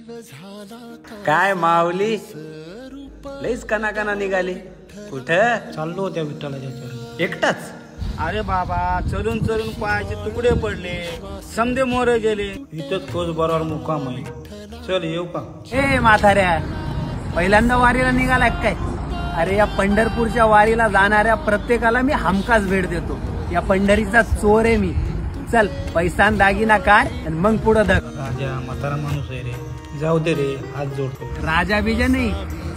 काय माऊली लईच कना निघाली कुठं चाललो त्या विठ्ठलाच्या चरणी एकटाच? अरे बाबा चलून चलून पायाचे तुकडे पडले, समदे मोर गेले. इथंच तोच बरोबर मुक्काम आहे. चल येऊ का? ए म्हाताऱ्या, पहिल्यांदा वारीला निघाला काय? अरे या पंढरपूरच्या वारीला जाणाऱ्या प्रत्येकाला मी हमखास भेट देतो. या पंढरीचा चोर आहे मी. चल पैसा दागिना काढ आणि मग पुढं धक. राजा म्हातारा माणूस आहे रे, जाऊ दे रे, हात जोडतो. राजा बीजा नाही,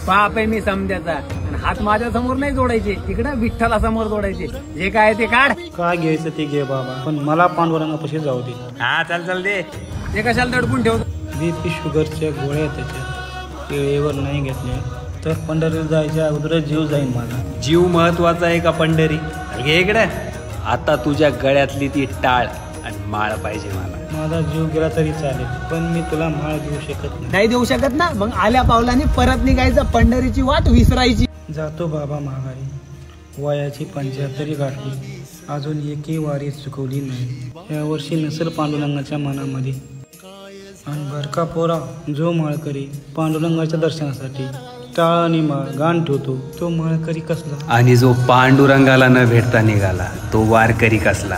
बाप आहे मी समद्याचा. आणि हात माझ्या समोर नाही जोडायचे, इकडं विठ्ठला समोर जोडायचे. जे काय ते काढ. काय घ्यायचं ते घे बाबा, पण मला पांडुरंगापाशी जाऊ दे. हा चल दे. ते कशाला दडपून ठेवतो? BP शुगरच्या गोळ्या त्याच्यात वेळेवर नाही घेतल्या तर पंढरीला जायच्या अगोदर जीव जाईल माझा. जीव महत्वाचा आहे का पंढरी? घे इकडे. आता तुझ्या गळ्यातली ती टाळ आणि माळ पाहिजे मला. माझा जीव गेला तरी चालेल, पण मी तुला माळ देऊ शकत नाही. नाही देऊ शकत ना, मग आल्या पावलाने परत निघायचं, पंढरीची वाट विसरायची. जातो बाबा माघारी. वयाची 75 गाठली, अजून एकही वारी चुकवली नाही. या वर्षी नसेल पांडुरंगाच्या मनामध्ये. आणि बरका पोरा, जो माळकरी पांडुरंगाच्या दर्शनासाठी टाळ आणि माळ गाण ठेवतो तो माळकरी कसला? आणि जो पांडुरंगाला न भेटता निघाला तो वारकरी कसला?